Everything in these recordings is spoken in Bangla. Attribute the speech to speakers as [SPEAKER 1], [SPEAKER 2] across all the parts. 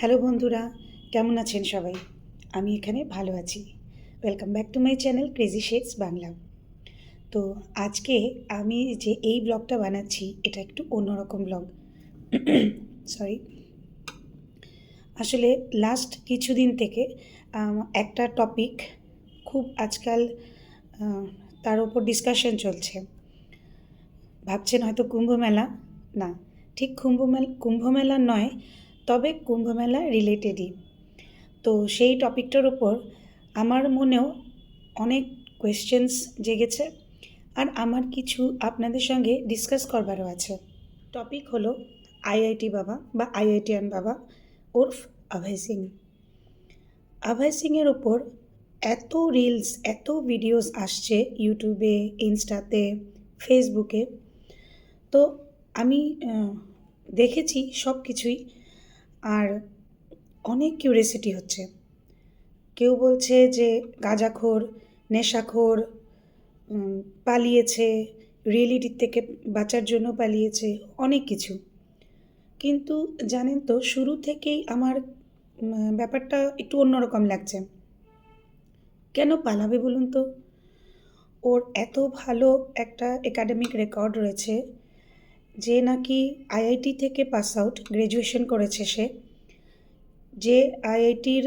[SPEAKER 1] হ্যালো বন্ধুরা, কেমন আছেন সবাই? আমি এখানে ভালো আছি। Welcome back to my channel crazy shades Bangla. তো আজকে আমি যে এই ব্লগটা বানাচ্ছি এটা একটু অন্যরকম ব্লগ। সরি। আসলে লাস্ট কিছুদিন থেকে একটা টপিক খুব আজকাল আহ, তার উপর ডিসকাশন চলছে। ভাবছেন হয়তো কুম্ভমেলা, না, ঠিক কুম্ভমেলা নয়, তবে কুম্ভমেলা রিলেটেডই। তো সেই টপিকটার ওপর আমার মনেও অনেক কোয়েশ্চেন্স জেগেছে, আর আমার কিছু আপনাদের সঙ্গে ডিসকাস করবারও আছে। টপিক হলো আইআইটি বাবা বা আইআইটিয়ান বাবা ওরফ অভয় সিং। অভয় সিংয়ের ওপর এত রিলস, এত ভিডিওস আসছে ইউটিউবে, ইনস্টাতে, ফেসবুকে। তো আমি দেখেছি সব কিছুই, আর অনেক কিউরিয়াসিটি হচ্ছে। কেউ বলছে যে গাঁজাখোর, নেশাখোর, পালিয়েছে, রিয়েলিটির থেকে বাঁচার জন্য পালিয়েছে, অনেক কিছু। কিন্তু জানেন তো, শুরু থেকেই আমার ব্যাপারটা একটু অন্যরকম লাগছে। কেন পালাবে বলুন তো? ওর এত ভালো একটা একাডেমিক রেকর্ড রয়েছে, যে নাকি আইআইটি থেকে পাস আউট, গ্র্যাজুয়েশন করেছে সে, যে আইআইটির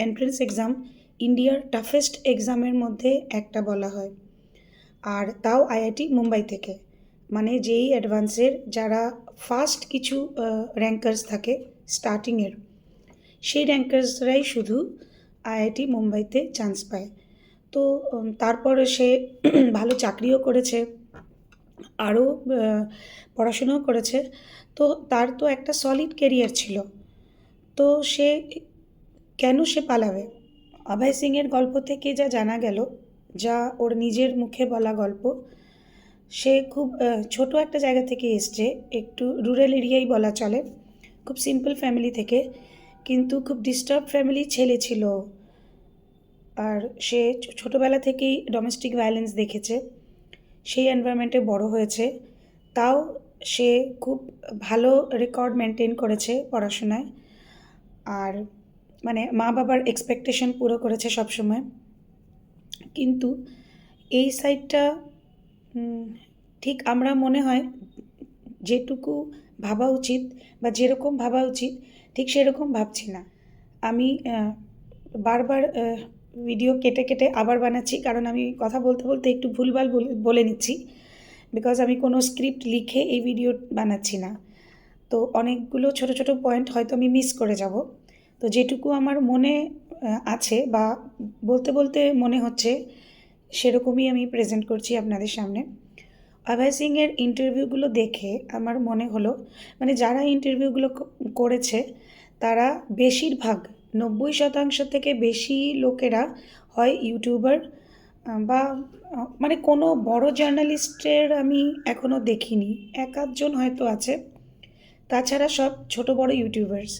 [SPEAKER 1] এন্ট্রেন্স এক্সাম ইন্ডিয়ার টাফেস্ট এক্সামের মধ্যে একটা বলা হয়, আর তাও আইআইটি মুম্বাই থেকে। মানে যেই অ্যাডভান্সের যারা ফার্স্ট কিছু র্যাঙ্কার্স থাকে স্টার্টিংয়ের, সেই র্যাঙ্কার্সরাই শুধু আইআইটি মুম্বাইতে চান্স পায়। তো তারপরে সে ভালো চাকরিও করেছে, আরও পড়াশুনোও করেছে। তো তার তো একটা সলিড কেরিয়ার ছিল। তো সে কেন সে পালাবে? অভয় সিংয়ের গল্প থেকে যা জানা গেল, যা ওর নিজের মুখে বলা গল্প, সে খুব ছোট একটা জায়গা থেকে এসছে, একটু রুরাল এরিয়াই বলা চলে, খুব সিম্পল ফ্যামিলি থেকে, কিন্তু খুব ডিস্টার্ব ফ্যামিলির ছেলে ছিল। আর সে ছোটোবেলা থেকেই ডোমেস্টিক ভায়োলেন্স দেখেছে, সেই এনভায়রনমেন্টে বড় হয়েছে। তাও সে খুব ভালো রেকর্ড মেনটেন করেছে পড়াশোনায়, আর মানে মা বাবার এক্সপেকটেশন পুরো করেছে সবসময়। কিন্তু এই সাইডটা ঠিক আমরা মনে হয় যেটুকু ভাবা উচিত বা যেরকম ভাবা উচিত ঠিক সেরকম ভাবছি না। আমি বারবার ভিডিও কেটে কেটে আবার বানাচ্ছি, কারণ আমি কথা বলতে বলতে একটু ভুলভাল বলে নিচ্ছি, বিকজ আমি কোনো স্ক্রিপ্ট লিখে এই ভিডিও বানাচ্ছি না। তো অনেকগুলো ছোট ছোট পয়েন্ট হয়তো আমি মিস করে যাব। তো যেটুকু আমার মনে আছে বা বলতে বলতে মনে হচ্ছে, সেরকমই আমি প্রেজেন্ট করছি আপনাদের সামনে। অভয় সিংয়ের ইন্টারভিউগুলো দেখে আমার মনে হলো, মানে যারা ইন্টারভিউগুলো করেছে তারা বেশিরভাগ 90% থেকে বেশি লোকেরা হয় ইউটিউবার বা মানে কোনো বড় জার্নালিস্টের আমি এখনও দেখিনি, এক আধজন হয়তো আছে, তাছাড়া সব ছোট বড় ইউটিউবার্স।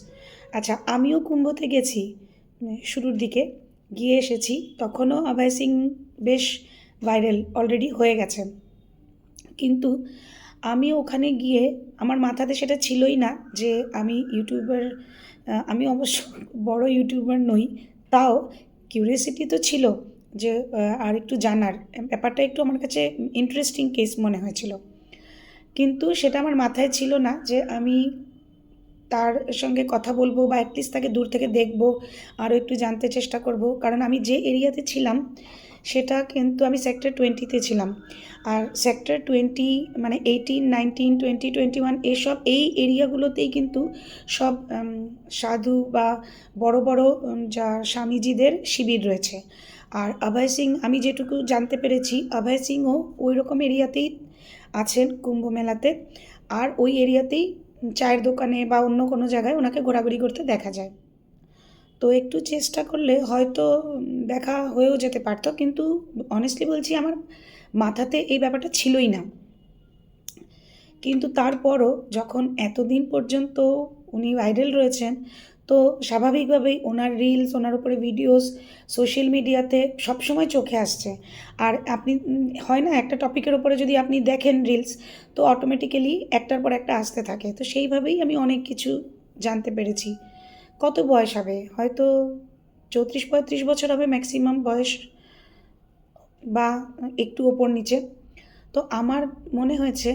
[SPEAKER 1] আচ্ছা, আমিও কুম্ভতে গেছি শুরুর দিকে, গিয়ে এসেছি, তখনও অভয় সিং বেশ ভাইরাল অলরেডি হয়ে গেছেন। কিন্তু আমি ওখানে গিয়ে আমার মাথাতে সেটা ছিলই না যে আমি ইউটিউবার। আমি অবশ্য বড় ইউটিউবার নই, তাও কিউরিয়াসিটি তো ছিল যে আর একটু জানার ব্যাপারটা একটু আমার কাছে ইন্টারেস্টিং কেস মনে হয়েছিল। কিন্তু সেটা আমার মাথায় ছিল না যে আমি তার সঙ্গে কথা বলবো বা অ্যাটলিস্ট তাকে দূর থেকে দেখবো, আরও একটু জানতে চেষ্টা করব। কারণ আমি যে এরিয়াতে ছিলাম সেটা কিন্তু আমি সেক্টর 20-তে ছিলাম, আর সেক্টর 20 মানে 18, 19, 20, 21 এসব এই এরিয়াগুলোতেই কিন্তু সব সাধু বা বড় বড় যা স্বামীজিদের শিবির রয়েছে। আর অভয় সিং, আমি যেটুকু জানতে পেরেছি, অভয় সিংও ওই রকম এরিয়াতেই আছেন কুম্ভ মেলাতে, আর ওই এরিয়াতেই চায়ের দোকানে বা অন্য কোনো জায়গায় ওনাকে ঘোরাঘুরি করতে দেখা যায়। তো একটু চেষ্টা করলে হয়তো দেখা হয়েও যেতে পারতো, কিন্তু অনেস্টলি বলছি আমার মাথাতে এই ব্যাপারটা ছিলই না। কিন্তু তারপরও যখন এতদিন পর্যন্ত উনি ভাইরাল রয়েছেন, তো স্বাভাবিকভাবেই ওনার রিলস, ওনার উপরে ভিডিওস সোশ্যাল মিডিয়াতে সবসময় চোখে আসছে। আর আপনি হয় না, একটা টপিকের ওপরে যদি আপনি দেখেন রিলস, তো অটোমেটিক্যালি একটার পর একটা আসতে থাকে। তো সেইভাবেই আমি অনেক কিছু জানতে পেরেছি। কত বয়স হবে, হয়তো 34-35 বছর হবে ম্যাক্সিমাম বয়স, বা একটু ওপর নিচে। তো আমার মনে হয়েছে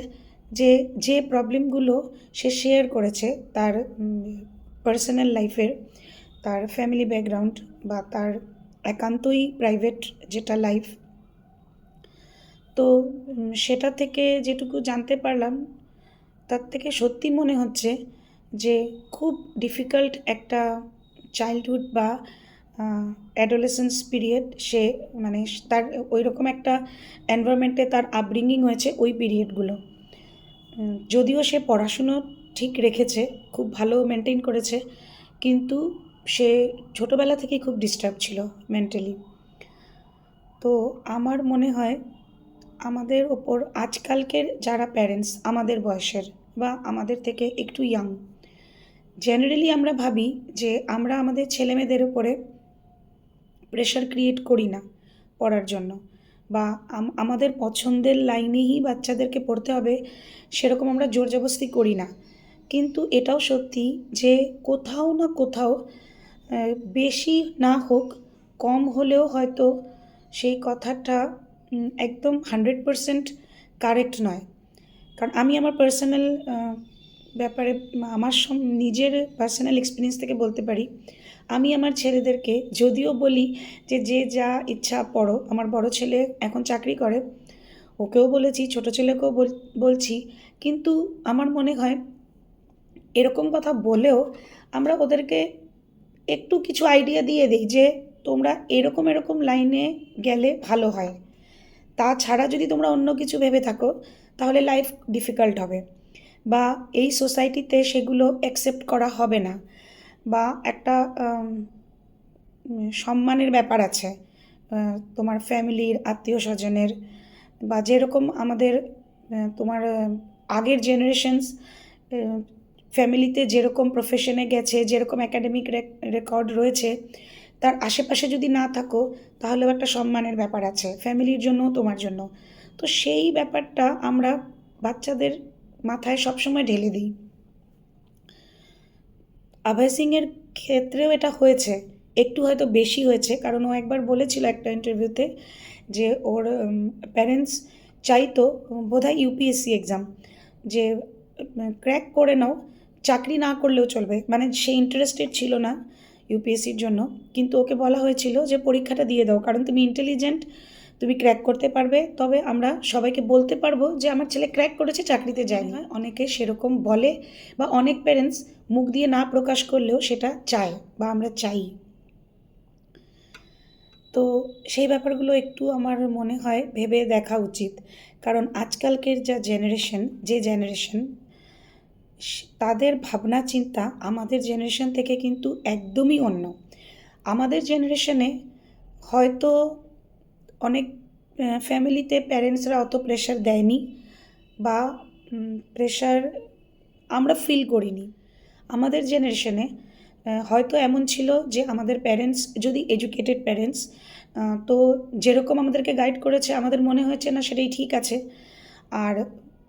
[SPEAKER 1] যে যে প্রবলেমগুলো সে শেয়ার করেছে তার পার্সোনাল লাইফের, তার ফ্যামিলি ব্যাকগ্রাউন্ড বা তার একান্তই প্রাইভেট যেটা লাইফ, তো সেটা থেকে যেটুকু জানতে পারলাম তার থেকে সত্যি মনে হচ্ছে যে খুব ডিফিকাল্ট একটা চাইল্ডহুড বা অ্যাডোলেসেন্স পিরিয়ড সে, মানে তার ওই রকম একটা এনভায়রনমেন্টে তার আপব্রিঙ্গিং হয়েছে ওই পিরিয়ডগুলো। যদিও সে পড়াশুনো ঠিক রেখেছে, খুব ভালো মেনটেন করেছে, কিন্তু সে ছোটোবেলা থেকেই খুব ডিস্টার্ব ছিল মেন্টালি। তো আমার মনে হয় আমাদের ওপর আজকালকের যারা প্যারেন্টস আমাদের বয়সের বা আমাদের থেকে একটু ইয়াং, জেনারেলি আমরা ভাবি যে আমরা আমাদের ছেলেমেয়েদের ওপরে প্রেশার ক্রিয়েট করি না পড়ার জন্য, বা আমাদের পছন্দের লাইনেই বাচ্চাদেরকে পড়তে হবে সেরকম আমরা জোর জবরদস্তি করি না। কিন্তু এটাও সত্যি যে কোথাও না কোথাও বেশি না হোক, কম হলেও হয়তো সেই কথাটা একদম 100% কারেক্ট নয়। কারণ আমি আমার পার্সোনাল ব্যাপারে আমার নিজের পার্সোনাল এক্সপিরিয়েন্স থেকে বলতে পারি, আমি আমার ছেলেদেরকে যদিও বলি যে যে যা ইচ্ছা পড়ো, আমার বড় ছেলে এখন চাকরি করে, ওকেও বলেছি, ছোটো ছেলেকেও বলছি, কিন্তু আমার মনে হয় এরকম কথা বলেও আমরা ওদেরকে একটু কিছু আইডিয়া দিয়ে দিই যে তোমরা এরকম এরকম লাইনে গেলে ভালো হয়, তাছাড়া যদি তোমরা অন্য কিছু ভেবে থাকো তাহলে লাইফ ডিফিকাল্ট হবে, বা এই সোসাইটিতে সেগুলো অ্যাকসেপ্ট করা হবে না, বা একটা সম্মানের ব্যাপার আছে তোমার ফ্যামিলির, আত্মীয় স্বজনের, বা যেরকম আমাদের তোমার আগের জেনারেশনস ফ্যামিলিতে যেরকম প্রফেশনে গেছে, যেরকম একাডেমিক রেকর্ড রয়েছে, তার আশেপাশে যদি না থাকো তাহলেও একটা সম্মানের ব্যাপার আছে ফ্যামিলির জন্য, তোমার জন্য। তো সেই ব্যাপারটা আমরা বাচ্চাদের মাথায় সবসময় ঢেলে দিই। অভয় সিংয়ের ক্ষেত্রেও এটা হয়েছে, একটু হয়তো বেশি হয়েছে, কারণ ও একবার বলেছিল একটা ইন্টারভিউতে যে ওর প্যারেন্টস চাইতো বোধহয় ইউপিএসসি এক্সাম যে ক্র্যাক করে নাও, চাকরি না করলেও চলবে, মানে সে ইন্টারেস্টেড ছিল না ইউপিএসসির জন্য, কিন্তু ওকে বলা হয়েছিল যে পরীক্ষাটা দিয়ে দাও, কারণ তুমি ইন্টেলিজেন্ট, তুমি ক্র্যাক করতে পারবে, তবে আমরা সবাইকে বলতে পারবো যে আমার ছেলে ক্র্যাক করেছে, চাকরিতে যায়নি। অনেকে সেরকম বলে, বা অনেক প্যারেন্টস মুখ দিয়ে না প্রকাশ করলেও সেটা চায় বা আমরা চাই। তো সেই ব্যাপারগুলো একটু আমার মনে হয় ভেবে দেখা উচিত, কারণ আজকালকের যে জেনারেশন তাদের ভাবনা চিন্তা আমাদের জেনারেশন থেকে কিন্তু একদমই অন্য। আমাদের জেনারেশনে হয়তো অনেক ফ্যামিলিতে প্যারেন্টসরা অত প্রেশার দেয়নি, বা প্রেশার আমরা ফিল করিনি। আমাদের জেনারেশনে হয়তো এমন ছিল যে আমাদের প্যারেন্টস যদি এডুকেটেড প্যারেন্টস, তো যেরকম আমাদেরকে গাইড করেছে আমাদের মনে হয়েছে না সেটাই ঠিক আছে। আর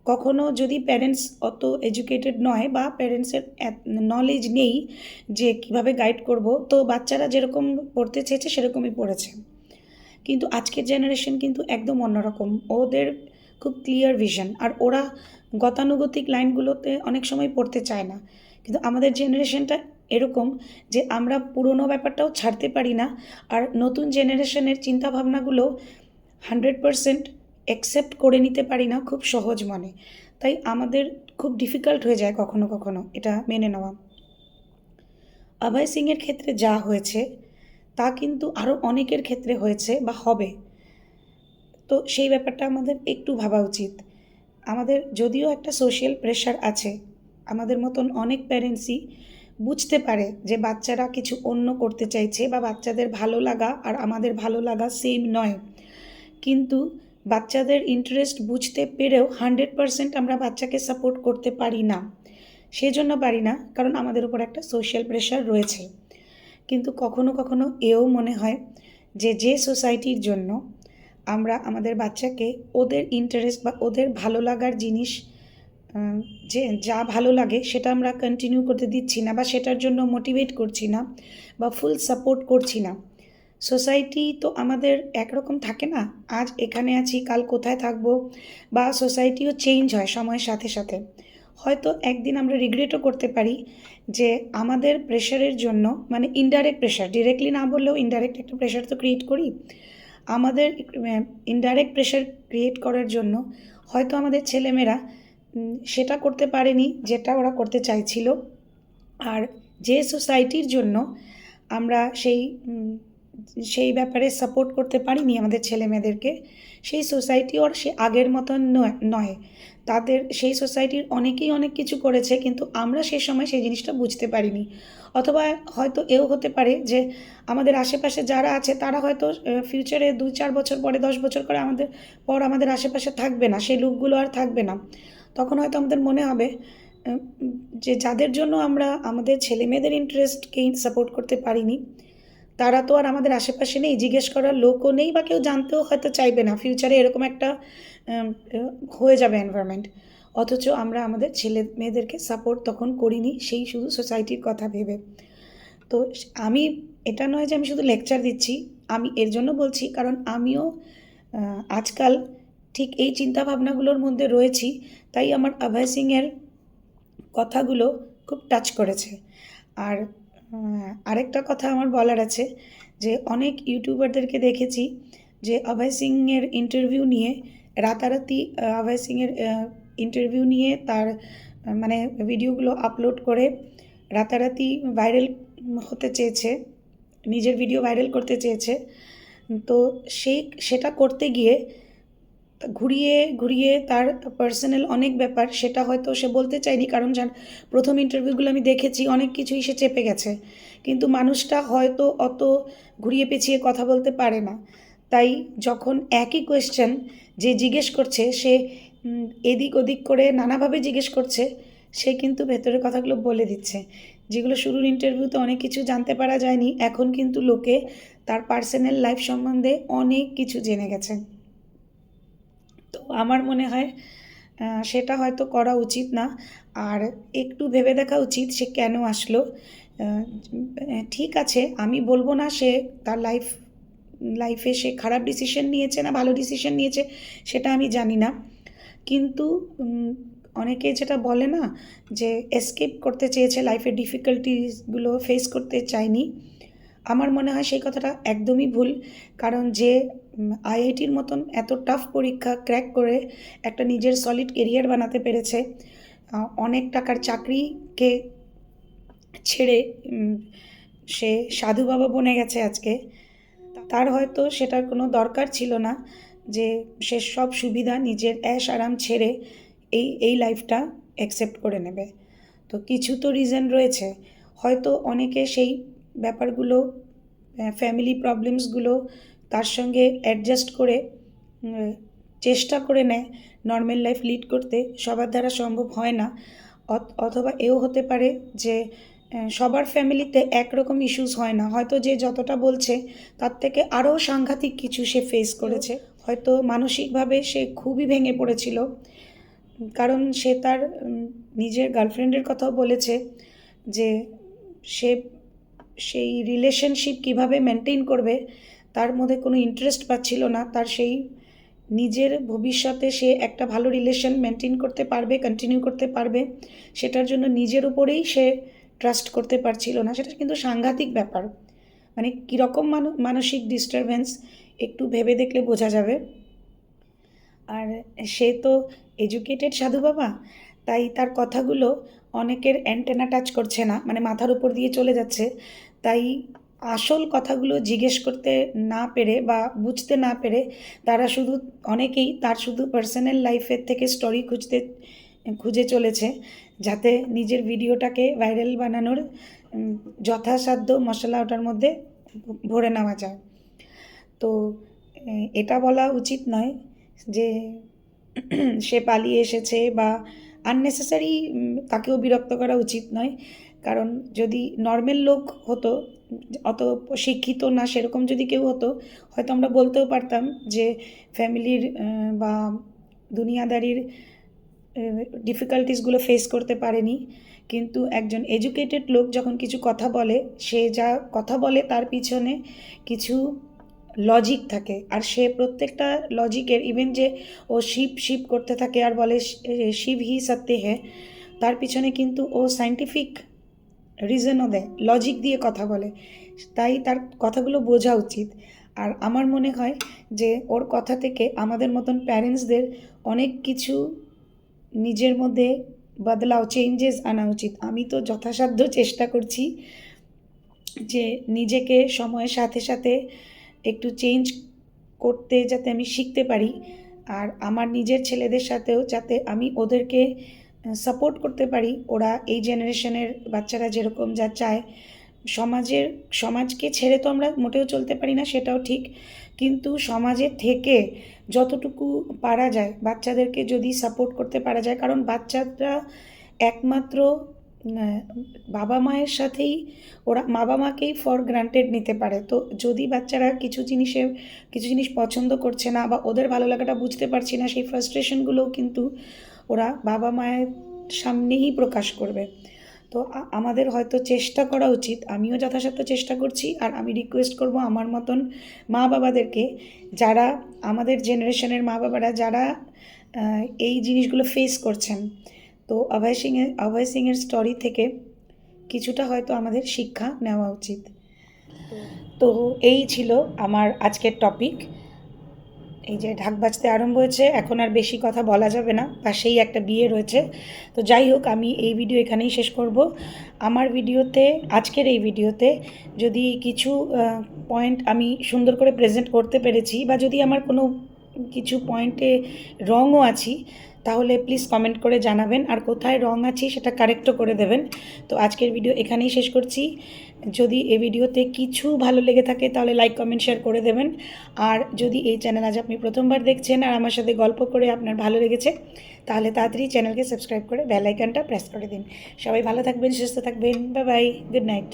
[SPEAKER 1] কখনো যদি প্যারেন্টস অত এডুকেটেড নয় বা প্যারেন্টসের নলেজ নেই যে কীভাবে গাইড করব, তো বাচ্চারা যেরকম পড়তে চেয়েছে সেরকমই পড়েছে। কিন্তু আজকের জেনারেশন কিন্তু একদম অন্যরকম, ওদের খুব ক্লিয়ার ভিশন, আর ওরা গতানুগতিক লাইনগুলোতে অনেক সময় পড়তে চায় না। কিন্তু আমাদের জেনারেশনটা এরকম যে আমরা পুরনো ব্যাপারটাও ছাড়তে পারি না, আর নতুন জেনারেশনের চিন্তাভাবনাগুলো 100% অ্যাকসেপ্ট করে নিতে পারি না খুব সহজ মনে, তাই আমাদের খুব ডিফিকাল্ট হয়ে যায় কখনো কখনো এটা মেনে নেওয়া। অভয় সিংয়ের ক্ষেত্রে যা হয়েছে তা কিন্তু আরও অনেকের ক্ষেত্রে হয়েছে বা হবে, তো সেই ব্যাপারটা আমাদের একটু ভাবা উচিত। আমাদের যদিও একটা সোশ্যাল প্রেশার আছে, আমাদের মতন অনেক প্যারেন্টসই বুঝতে পারে যে বাচ্চারা কিছু অন্য করতে চাইছে, বা বাচ্চাদের ভালো লাগা আর আমাদের ভালো লাগা সেম নয়, কিন্তু বাচ্চাদের ইন্টারেস্ট বুঝতে পেরেও 100% আমরা বাচ্চাকে সাপোর্ট করতে পারি না। সেজন্য পারি না কারণ আমাদের উপর একটা সোশ্যাল প্রেশার রয়েছে। কিন্তু কখনো কখনো এও মনে হয় যে যে সোসাইটির জন্য আমরা আমাদের বাচ্চাকে ওদের ইন্টারেস্ট বা ওদের ভালো লাগার জিনিস আহ, যে যা ভালো লাগে সেটা আমরা কন্টিনিউ করতে দিচ্ছি না বা সেটার জন্য মোটিভেট করছি না বা ফুল সাপোর্ট করছি না। সোসাইটি তো আমাদের একরকম থাকে না, আজ এখানে আছি কাল কোথায় থাকবো, বা সোসাইটিও চেঞ্জ হয় সময়ের সাথে সাথে। হয়তো একদিন আমরা রিগ্রেটও করতে পারি যে আমাদের প্রেশারের জন্য, মানে ইনডাইরেক্ট প্রেশার, ডিরেক্টলি না বললেও ইনডাইরেক্ট একটা প্রেশার তো ক্রিয়েট করি, আমাদের ইনডাইরেক্ট প্রেশার ক্রিয়েট করার জন্য হয়তো আমাদের ছেলেমেয়েরা সেটা করতে পারেনি যেটা ওরা করতে চাইছিল। আর যে সোসাইটির জন্য আমরা সেই ব্যাপারে সাপোর্ট করতে পারিনি আমাদের ছেলেমেয়েদেরকে, সেই সোসাইটি ওর সে আগের মতন নয়। তাদের সেই সোসাইটির অনেকেই অনেক কিছু করেছে, কিন্তু আমরা সেই সময় সেই জিনিসটা বুঝতে পারিনি। অথবা হয়তো এও হতে পারে যে আমাদের আশেপাশে যারা আছে তারা হয়তো ফিউচারে 2-4 বছর পরে, 10 বছর করে আমাদের আশেপাশে থাকবে না, সেই লোকগুলো আর থাকবে না। তখন হয়তো আমাদের মনে হবে যে যাদের জন্য আমরা আমাদের ছেলেমেয়েদের ইন্টারেস্টকেই সাপোর্ট করতে পারিনি, তারা তো আর আমাদের আশেপাশে নেই, জিজ্ঞেস করার লোকও নেই, বা কেউ জানতেও হয়তো চাইবে না। ফিউচারে এরকম একটা হয়ে যাবে এনভায়রনমেন্ট। অথচ আমরা আমাদের ছেলে মেয়েদেরকে সাপোর্ট তখন করিনি, সেই শুধু সোসাইটির কথা ভেবে। তো আমি, এটা নয় যে আমি শুধু লেকচার দিচ্ছি, আমি এর জন্য বলছি কারণ আমিও আজকাল ঠিক এই চিন্তাভাবনাগুলোর মধ্যে রয়েছি। তাই আমার অভয় সিংয়ের কথাগুলো খুব টাচ করেছে। আর আরেকটা কথা আমার বলার আছে, যে অনেক ইউটিউবারদেরকে দেখেছি যে অভয় সিংয়ের ইন্টারভিউ নিয়ে রাতারাতি অভয় সিংয়ের ইন্টারভিউ নিয়ে তার মানে ভিডিওগুলো আপলোড করে রাতারাতি ভাইরাল হতে চেয়েছে, নিজের ভিডিও ভাইরাল করতে চেয়েছে। তো সেটা করতে গিয়ে ঘুরিয়ে ঘুরিয়ে তার পার্সোনাল অনেক ব্যাপার সেটা হয়তো সে বলতে চায়নি, কারণ প্রথম ইন্টারভিউগুলো আমি দেখেছি অনেক কিছুই সে চেপে গেছে, কিন্তু মানুষটা হয়তো অত ঘুরিয়ে পেঁচিয়ে কথা বলতে পারে না। তাই যখন একই কোয়েশ্চেন যে জিজ্ঞেস করছে, সে এদিক ওদিক করে নানাভাবে জিজ্ঞেস করছে, সে কিন্তু ভেতরের কথাগুলো বলে দিচ্ছে, যেগুলো শুরুর ইন্টারভিউতে অনেক কিছু জানতে পারা যায়নি, এখন কিন্তু লোকে তার পার্সোনাল লাইফ সম্বন্ধে অনেক কিছু জেনে গেছে। তো আমার মনে হয় সেটা হয়তো করা উচিত না। আর একটু ভেবে দেখা উচিত সে কেন আসলো। ঠিক আছে, আমি বলবো না সে তার লাইফে সে খারাপ ডিসিশন নিয়েছে না ভালো ডিসিশন নিয়েছে, সেটা আমি জানি না। কিন্তু অনেকে যেটা বলে না, যে এসকেপ করতে চেয়েছে, লাইফের ডিফিকাল্টিসগুলো ফেস করতে চায়নি, আমার মনে হয় সেই কথাটা একদমই ভুল। কারণ যে আইআইটির মতন এত টাফ পরীক্ষা ক্র্যাক করে একটা নিজের সলিড কেরিয়ার বানাতে পেরেছে, অনেক টাকার চাকরিকে ছেড়ে সে সাধু বাবা বনে গেছে আজকে, তার হয়তো সেটার কোনো দরকার ছিল না যে সে সব সুবিধা নিজের অ্যাশ আরাম ছেড়ে এই লাইফটা অ্যাকসেপ্ট করে নেবে। তো কিছু তো রিজন রয়েছে, হয়তো অনেকে সেই ব্যাপারগুলো, ফ্যামিলি প্রবলেমসগুলো তার সঙ্গে অ্যাডজাস্ট করে চেষ্টা করে নেয় নর্মাল লাইফ লিড করতে, সবার দ্বারা সম্ভব হয় না। অথবা এও হতে পারে যে সবার ফ্যামিলিতে একরকম ইস্যুস হয় না, হয়তো যে যতটা বলছে তার থেকে আরও সাংঘাতিক কিছু সে ফেস করেছে, হয়তো মানসিকভাবে সে খুবই ভেঙে পড়েছিল। কারণ সে তার নিজের গার্লফ্রেন্ডের কথাও বলেছে যে সে সেই রিলেশনশিপ কিভাবে মেনটেন করবে তার মধ্যে কোনো ইন্টারেস্ট পাচ্ছিল না। তার সেই নিজের ভবিষ্যতে সে একটা ভালো রিলেশন মেনটেন করতে পারবে, কন্টিনিউ করতে পারবে, সেটার জন্য নিজের উপরেই সে ট্রাস্ট করতে পারছিল না। সেটা কিন্তু সাংঘাতিক ব্যাপার, মানে কীরকম মানসিক ডিস্টারবেন্স একটু ভেবে দেখলে বোঝা যাবে। আর সে তো এডুকেটেড সাধু বাবা, তাই তার কথাগুলো অনেকের অ্যান্টেনা টাচ করছে না, মানে মাথার উপর দিয়ে চলে যাচ্ছে। তাই আসল কথাগুলো জিজ্ঞেস করতে না পেরে বা বুঝতে না পেরে তারা অনেকেই তার শুধু পার্সোনাল লাইফের থেকে স্টোরি খুঁজে চলেছে, যাতে নিজের ভিডিওটাকে ভাইরাল বানানোর যথাসাধ্য মশলা ওটার মধ্যে ভরে নেওয়া যায়। তো এটা বলা উচিত নয় যে সে পালিয়ে এসেছে, বা আননেসেসারি তাকেও বিরক্ত করা উচিত নয়। কারণ যদি নর্মাল লোক হতো, অত শিক্ষিত না সেরকম যদি কেউ হতো, হয়তো আমরা বলতেও পারতাম যে ফ্যামিলির বা দুনিয়াদারির ডিফিকাল্টিসগুলো ফেস করতে পারেনি, কিন্তু একজন এডুকেটেড লোক যখন কিছু কথা বলে, সে যা কথা বলে তার পিছনে কিছু লজিক থাকে, আর সে প্রত্যেকটা লজিকের, ইভেন যে ও শিব শিব করতে থাকে আর বলে শিব হি সত্য হ্যায়, তার পিছনে কিন্তু ও সায়েন্টিফিক রিজনও দেয়, লজিক দিয়ে কথা বলে, তাই তার কথাগুলো বোঝা উচিত। আর আমার মনে হয় যে ওর কথা থেকে আমাদের মতন প্যারেন্টসদের অনেক কিছু নিজের মধ্যে বদলাও, চেঞ্জেস আনা উচিত। আমি তো যথাসাধ্য চেষ্টা করছি যে নিজেকে সময়ের সাথে সাথে একটু চেঞ্জ করতে, যাতে আমি শিখতে পারি, আর আমার নিজের ছেলেদের সাথেও যাতে আমি ওদেরকে সাপোর্ট করতে পারি। ওরা এই জেনারেশনের বাচ্চারা যেরকম যা চায়, সমাজকে ছেড়ে তো আমরা মোটেও চলতে পারি না, সেটাও ঠিক, কিন্তু সমাজের থেকে যতটুকু পারা যায় বাচ্চাদেরকে যদি সাপোর্ট করতে পারা যায়, কারণ বাচ্চারা একমাত্র বাবা মায়ের সাথেই, ওরা বাবা মাকেই ফর গ্রান্টেড নিতে পারে। তো যদি বাচ্চারা কিছু জিনিস পছন্দ করছে না বা ওদের ভালো লাগাটা বুঝতে পারছি না, সেই ফ্রাস্ট্রেশনগুলোও কিন্তু ওরা বাবা মায়ের সামনেই প্রকাশ করবে। তো আমাদের হয়তো চেষ্টা করা উচিত, আমিও যথাসাধ্য চেষ্টা করছি, আর আমি রিকোয়েস্ট করব আমার মতন মা বাবাদেরকে, যারা আমাদের জেনারেশনের মা বাবারা যারা এই জিনিসগুলো ফেস করছেন, তো অভয় সিংয়ের স্টোরি থেকে কিছুটা হয়তো আমাদের শিক্ষা নেওয়া উচিত। তো এই ছিল আমার আজকের টপিক। এই যে ঢাক বাজতে আরম্ভ হয়েছে, এখন আর বেশি কথা বলা যাবে না, পাশেই একটা বিয়ে রয়েছে। তো যাই হোক, আমি এই ভিডিও এখানেই শেষ করব। আমার আজকের এই ভিডিওতে যদি কিছু পয়েন্ট আমি সুন্দর করে প্রেজেন্ট করতে পেরেছি, বা যদি আমার কোনো কিছু পয়েন্টে রঙও আছি, তাহলে প্লিজ কমেন্ট করে জানাবেন, আর কোথায় রং আছি সেটা কারেক্টও করে দেবেন। তো আজকের ভিডিও এখানেই শেষ করছি। যদি এই ভিডিওতে কিছু ভালো লেগে থাকে তাহলে লাইক কমেন্ট শেয়ার করে দেবেন। আর যদি এই চ্যানেল আজ আপনি প্রথমবার দেখছেন আর আমার সাথে গল্প করে আপনার ভালো লেগেছে, তাহলে তাড়াতাড়ি চ্যানেলকে সাবস্ক্রাইব করে বেল আইকনটা প্রেস করে দিন। সবাই ভালো থাকবেন, সুস্থ থাকবেন, বাই বাই, গুড নাইট।